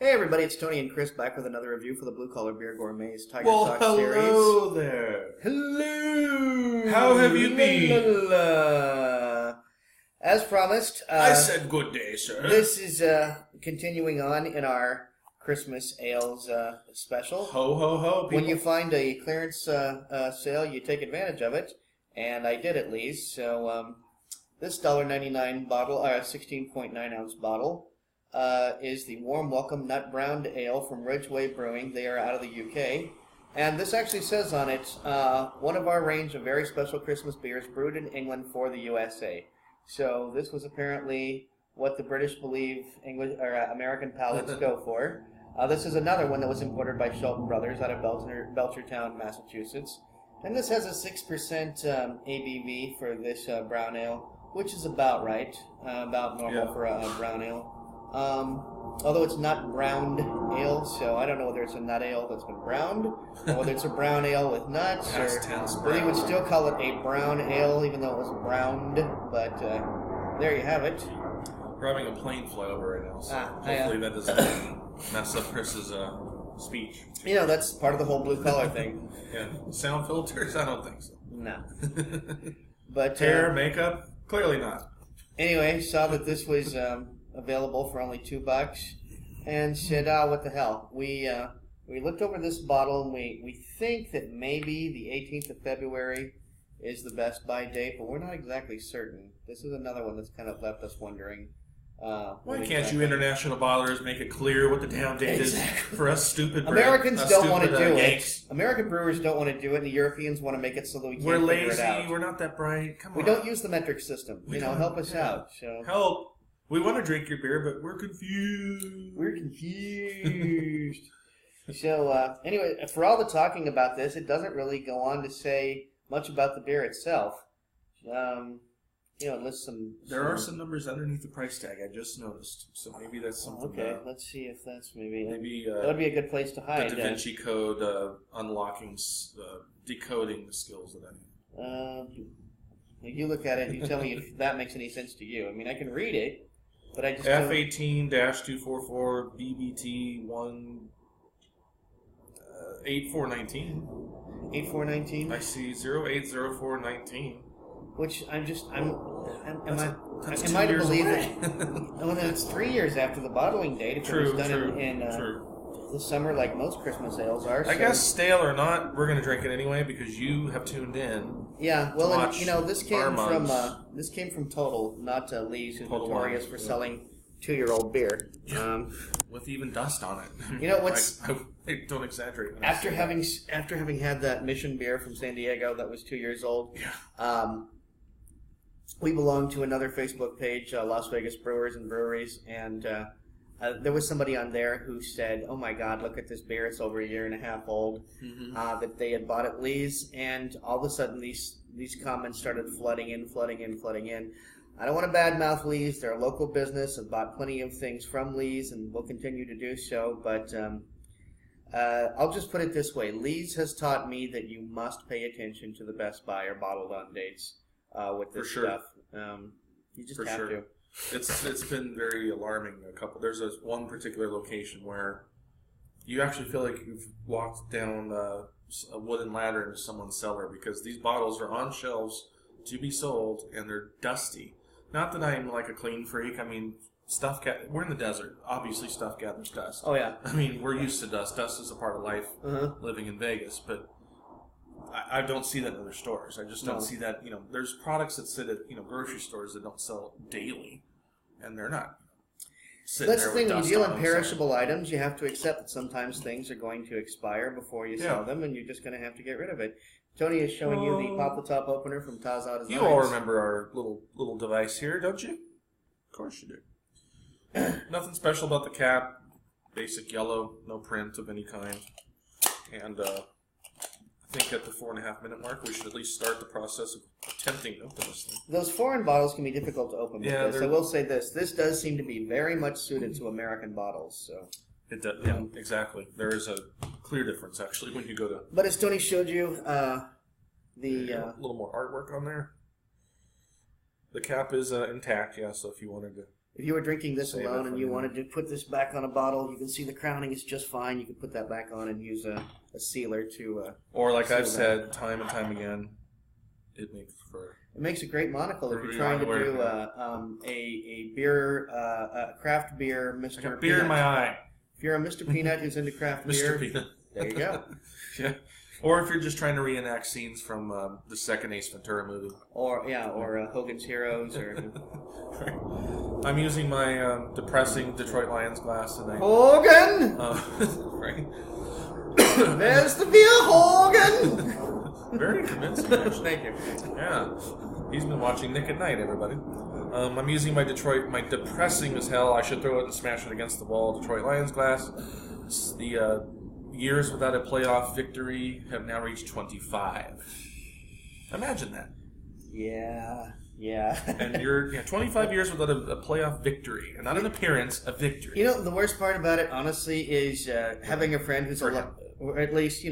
Hey everybody, it's Tony and Chris back with another review for the Blue Collar Beer Gourmet's TigerSox series. Hello there. Hello. How have you been? As promised, I said good day, sir. This is continuing on in our Christmas Ales special. Ho, ho, ho, people. When you find a clearance sale, you take advantage of it, and I did at least. So this $1.99 bottle, 16.9 ounce bottle, is the Warm Welcome Nut Browned Ale from Ridgeway Brewing. They are out of the UK. And this actually says on it, one of our range of very special Christmas beers brewed in England for the USA. So this was apparently what the British believe English or American palates go for. This is another one that was imported by Shelton Brothers out of Belchertown, Massachusetts. And this has a 6% ABV for this brown ale, which is about right, about normal for a brown ale. Although it's not browned ale, so I don't know whether it's a nut ale that's been browned, or whether it's a brown ale with nuts, or they would still call it a brown ale, even though it was browned, but there you have it. We're having a plane fly over right now, so hopefully that doesn't mess up Chris's speech. You know, that's part of the whole blue collar thing. Yeah. Sound filters? I don't think so. No. But hair, makeup? Clearly not. Anyway, saw that this was available for only $2, and said, what the hell? We looked over this bottle, and we think that maybe the 18th of February is the best buy date, but we're not exactly certain. This is another one that's kind of left us wondering. Why can't you international bottlers make it clear what the damn date is for us stupid Americans don't want to do it. American brewers don't want to do it, and the Europeans want to make it so that we can't figure it out. We're lazy. We're not that bright. Come on. We don't use the metric system. Help us out. So. Help. We want to drink your beer, but we're confused. We're confused. So, anyway, for all the talking about this, it doesn't really go on to say much about the beer itself. It lists some... There are some numbers underneath the price tag, I just noticed. So maybe that's something... Okay, let's see if that's maybe that would be a good place to hide. The Da Vinci Code unlocking, decoding the skills of that. You look at it, you tell me if that makes any sense to you. I mean, I can read it. But I just F18-244 BBT 8419. 8419. I see 080419. Which am I to believe that? It's 3 years after the bottling date. If it was done in the summer, like most Christmas ales are. I guess stale or not, we're gonna drink it anyway because you have tuned in. Yeah, well, and, this came from Total, not Lee's, who's notorious for selling 2-year-old beer. With even dust on it. You know what's? I don't exaggerate. After having had that Mission beer from San Diego that was 2 years old, we belong to another Facebook page, Las Vegas Brewers and Breweries, and there was somebody on there who said, "Oh my God, look at this beer! It's over 1.5 years old." That they had bought at Lee's, and all of a sudden these comments started flooding in. I don't want to badmouth Lee's; they're a local business. I've bought plenty of things from Lee's, and will continue to do so. But I'll just put it this way: Lee's has taught me that you must pay attention to the best buy or bottled on dates with this stuff. You just have to. It's been very alarming. There's one particular location where you actually feel like you've walked down a wooden ladder into someone's cellar because these bottles are on shelves to be sold and they're dusty. Not that I'm like a clean freak. I mean, we're in the desert. Obviously, stuff gathers dust. Oh yeah. I mean, we're used to dust. Dust is a part of life living in Vegas, but I don't see that in other stores. I just don't see that. There's products that sit at grocery stores that don't sell daily, and they're not sitting That's there the thing. with When dust you deal on in them, perishable items, you have to accept that sometimes things are going to expire before you sell them, and you're just going to have to get rid of it. Tony is showing you the Pop the Top opener from Taza Designs. You all remember our little device here, don't you? Of course you do. Nothing special about the cap. Basic yellow, no print of any kind, and I think at the 4.5 minute mark, we should at least start the process of attempting to open this thing. Those foreign bottles can be difficult to open with this. I will say this. This does seem to be very much suited to American bottles. So It does, yeah, exactly. There is a clear difference, actually, when you go to... But as Tony showed you, a little more artwork on there. The cap is intact, yeah, so if you wanted to If you were drinking this Save it alone for and you the- wanted to put this back on a bottle, you can see the crowning is just fine. You can put that back on and use a sealer to. Or like seal I've that. said time and time again, it makes for. It makes a great monocle if you're Really trying to underwear. do a beer, a craft beer, I Mr. got beer in Peanut. my eye. If you're a Mr. Peanut who's into craft Mr. beer, Peanut. there you go. Yeah. Or if you're just trying to reenact scenes from the second Ace Ventura movie. Or Hogan's Heroes, or I'm using my depressing Detroit Lions glass tonight. Hogan. Right. There's the beer, Hogan. Very convincing, actually. Thank you. Yeah. He's been watching Nick at Night, everybody. I'm using my depressing as hell, I should throw it and smash it against the wall, Detroit Lions glass. It's the years without a playoff victory have now reached 25. Imagine that. Yeah. And you're 25 years without a playoff victory. And not an appearance, a victory. You know, the worst part about it, honestly, is having a friend who's or at least,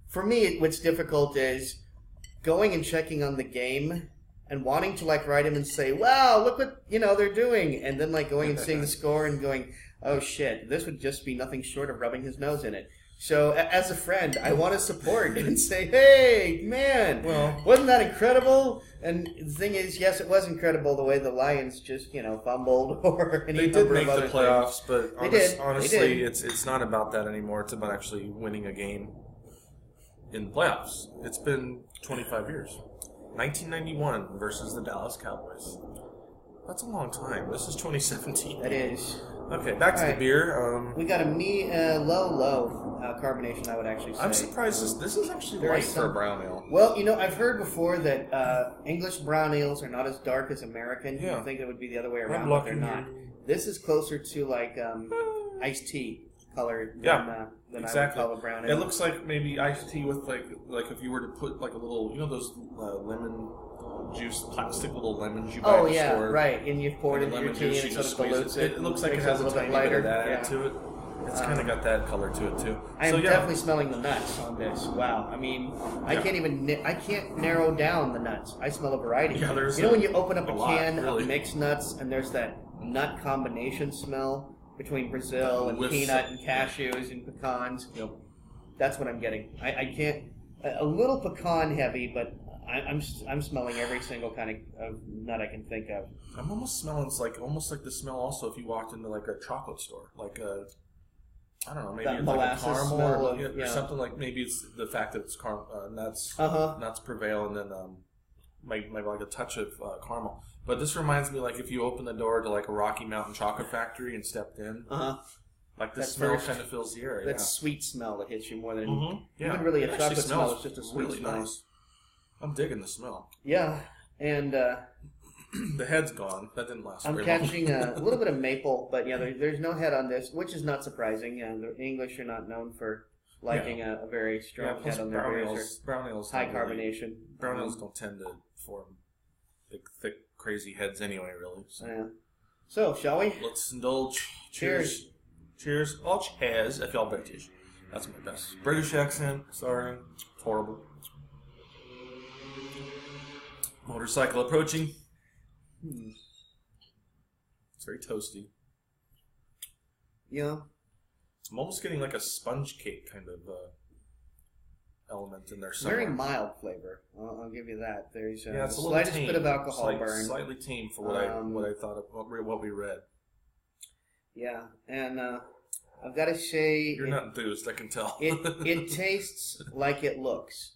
for me, what's difficult is going and checking on the game and wanting to write him and say, "Wow, look what they're doing," and then going and seeing the score and going, "Oh shit, this would just be nothing short of rubbing his nose in it." So, as a friend, I want to support and say, "Hey, man, wasn't that incredible?" And the thing is, yes, it was incredible the way the Lions just fumbled or any They did number make of the other playoffs, things. but honestly, They did. it's not about that anymore. It's about actually winning a game in the playoffs. It's been 25 years. 1991 versus the Dallas Cowboys. That's a long time. This is 2017. That is. Okay, back to the beer. We got a low carbonation, I would actually say. I'm surprised this is actually there light is for a some- brown ale. Well, I've heard before that English brown ales are not as dark as American. Yeah. You'd think it would be the other way I'm around, but they're lucky not. This is closer to iced tea color than I would call a brown ale. It looks like maybe iced tea with like if you were to put a little, those lemon juice, plastic little lemons you buy at the store. Right. And you pour it And the into your lemon tea juice, and you it sort just of squeeze dilutes it. It looks like it makes has a little tiny bit bit of that lighter. added to it. It's kind of got that color to it too. I am definitely smelling the nuts on this. Wow. I mean, I can't narrow down the nuts. I smell a variety. Yeah, there's when you open up a lot, can really. of mixed nuts and there's that nut combination smell between Brazil and With peanut and cashews and pecans. Yep. That's what I'm getting. I can't. A little pecan heavy, but I'm smelling every single kind of nut I can think of. I'm almost smelling almost like the smell also if you walked into a chocolate store, I don't know, maybe That it's like a molasses caramel smell or something maybe it's the fact that it's nuts prevail and then maybe like a touch of caramel. But this reminds me if you open the door to a Rocky Mountain chocolate factory and stepped in. This smell kind of fills the air. That sweet smell that hits you more than Yeah. even really a It actually chocolate smell. smells It's just a sweet really smell. nice. I'm digging the smell. Yeah, and The head's gone. That didn't last I'm very long. catching a little bit of maple, but there's no head on this, which is not surprising. The English are not known for liking a very strong plus head on their beers. brown ales High don't really- carbonation. Brown ales don't tend to form big, thick, crazy heads anyway, really. So, shall we? Let's indulge. Cheers. Cheers. All cheers if y'all British. That's my best British accent. Sorry. It's horrible. Motorcycle approaching. It's very toasty. Yeah. I'm almost getting a sponge cake kind of element in there somewhere. Very mild flavor. I'll give you that. There's it's a the little slightest tame. bit of alcohol burn. Slightly tame for what I thought of what we read. Yeah, and I've got to say, You're not enthused, I can tell. it tastes like it looks.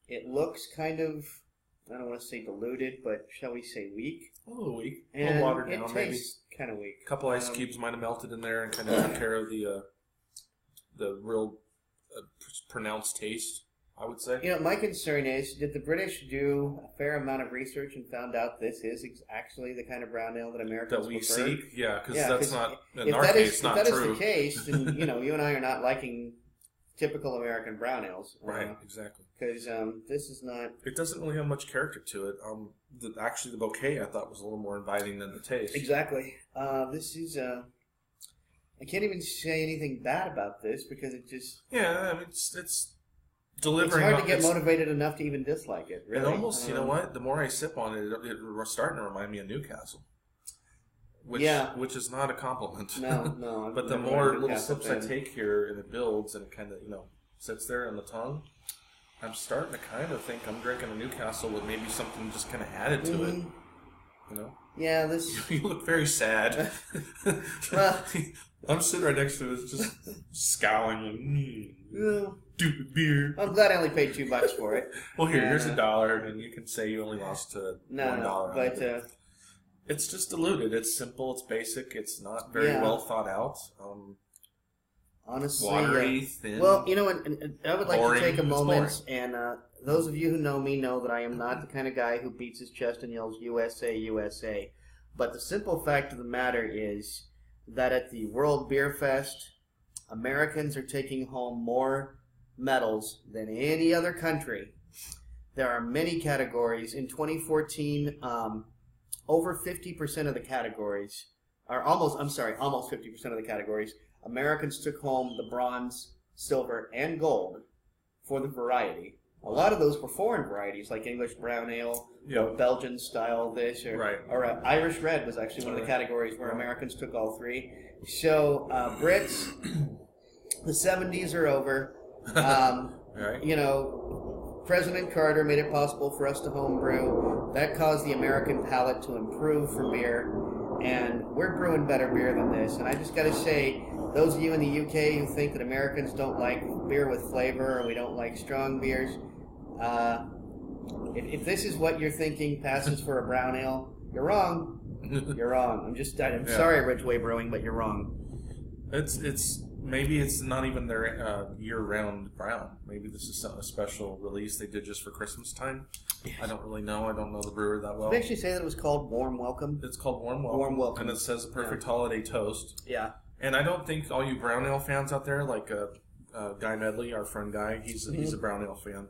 It looks kind of, I don't want to say diluted, but shall we say weak? A little weak. A And little watered it down, maybe. tastes kind of weak. A couple ice cubes might have melted in there and kind of took care of the real pronounced taste, I would say. My concern is, did the British do a fair amount of research and found out this is actually the kind of brown ale that Americans That we prefer? seek? Yeah, because that's not, in if our that case, is, not if that true. is the case, then, you and I are not liking typical American brown ales. Right, exactly. Because this is not... It doesn't really have much character to it. Actually, the bouquet I thought was a little more inviting than the taste. Exactly. This is... I can't even say anything bad about this because it just... Yeah, I mean, it's delivering... It's hard to get motivated enough to even dislike it, really. It almost, you know what? The more I sip on it, it's starting to remind me of Newcastle. which is not a compliment. No. But the more little sips I take here, and it builds, and it kind of sits there on the tongue, I'm starting to kind of think I'm drinking a Newcastle with maybe something just kind of added to it. Yeah, this. You look very sad. Well, I'm sitting right next to it, just scowling. Stupid beer. I'm glad I only paid $2 for it. Well, here's $1, and you can say you only lost $1. No, but it's just diluted. It's simple. It's basic. It's not very well thought out. Honestly, watery, thin. Well, and I would like to take a moment, boring. and those of you who know me know that I am not the kind of guy who beats his chest and yells USA, USA. But the simple fact of the matter is that at the World Beer Fest, Americans are taking home more medals than any other country. There are many categories. In 2014, over 50% of the categories, almost 50% of the categories, Americans took home the bronze, silver, and gold for the variety. A lot of those were foreign varieties, like English brown ale, or Belgian style this, or Irish red was actually one of the categories where Americans took all three. So Brits, the 70s are over. President Carter made it possible for us to homebrew. That caused the American palate to improve for beer, and we're brewing better beer than this. And I just got to say, those of you in the UK who think that Americans don't like beer with flavor or we don't like strong beers, if this is what you're thinking passes for a brown ale, you're wrong. You're wrong. I'm sorry, Ridgeway Brewing, but you're wrong. Maybe it's not even their year-round brown. Maybe this is a special release they did just for Christmas time. I don't really know. I don't know the brewer that well. Did they actually say that it was called Warm Welcome? It's called Warm Welcome. Warm Welcome. And it says a perfect holiday toast. Yeah. And I don't think all you brown ale fans out there, like Guy Medley, our friend Guy, he's a brown ale fan.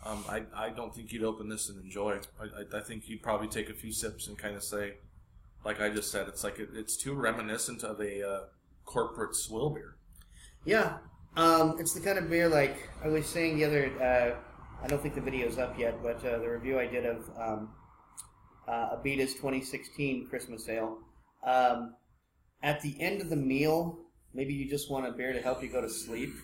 I don't think you'd open this and enjoy. I think you'd probably take a few sips and kind of say, like I just said, it's like it's too reminiscent of a corporate swill beer. Yeah. It's the kind of beer, like I was saying the other, I don't think the video's up yet, but the review I did of Abita's 2016 Christmas ale. At the end of the meal, maybe you just want a beer to help you go to sleep.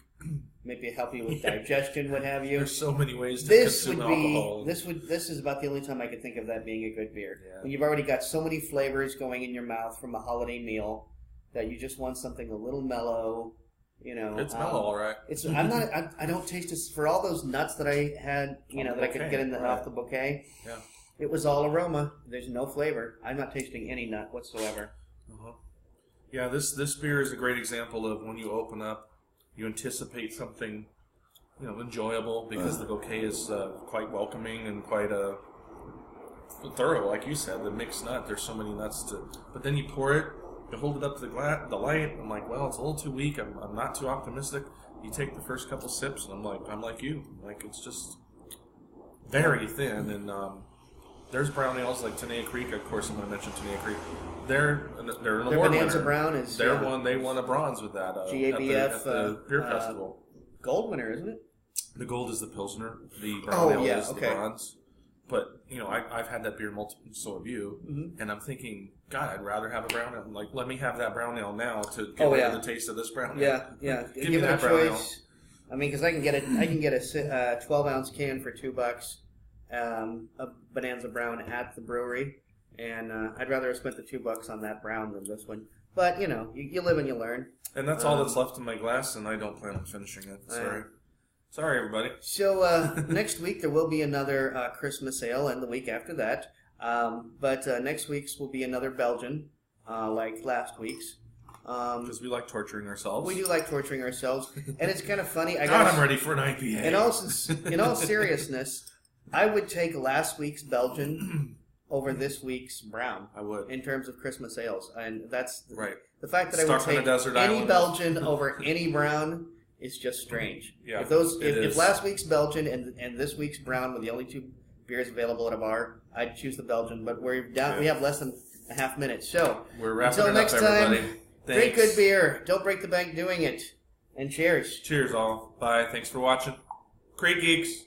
Maybe help you with digestion, what have you. There's so many ways to consume alcohol. This is about the only time I could think of that being a good beer. Yeah. When you've already got so many flavors going in your mouth from a holiday meal that you just want something a little mellow. It's mellow, all right. I don't taste this for all those nuts that I had. That I could get off the bouquet. Yeah. It was all aroma. There's no flavor. I'm not tasting any nut whatsoever. Yeah, this beer is a great example of when you open up, you anticipate something, enjoyable because the bouquet is quite welcoming and quite thorough, like you said. The mixed nut, there's so many nuts but then you pour it. You hold it up to the light. I'm like, well, it's a little too weak. I'm not too optimistic. You take the first couple sips, and I'm like you. Like, it's just very thin. And there's brown ales like Tenaya Creek. Of course, I'm going to mention Tenaya Creek. They're an award Bonanza winner. Brown is they won a bronze with that GABF at the beer festival. Gold winner, isn't it? The gold is the Pilsner. The brown ale is okay. the bronze. But, I've had that beer multiple, so have you, and I'm thinking, God, I'd rather have a brown ale. I'm like, let me have that brown ale now to get rid of the taste of this brown ale. Yeah. Give me that brown ale. I mean, because I can get a 12-ounce can for $2, a Bonanza Brown at the brewery, and I'd rather have spent the $2 on that brown than this one. But, you live and you learn. And that's all that's left in my glass, and I don't plan on finishing it. Sorry, everybody. So next week there will be another Christmas ale, and the week after that. But next week's will be another Belgian, like last week's. Because we like torturing ourselves. We do like torturing ourselves, and it's kind of funny. I'm ready for an IPA. In all seriousness, I would take last week's Belgian over this week's brown. I would. In terms of Christmas ales, and that's right. The fact that I would take any Belgian over any brown. It's just strange. Yeah, if last week's Belgian and this week's brown were the only two beers available at a bar, I'd choose the Belgian. But we're down. We have less than a half minute. So we're wrapping until it next up, time, everybody. Drink good beer. Don't break the bank doing it. And cheers. Cheers, all. Bye. Thanks for watching. Creek Geeks.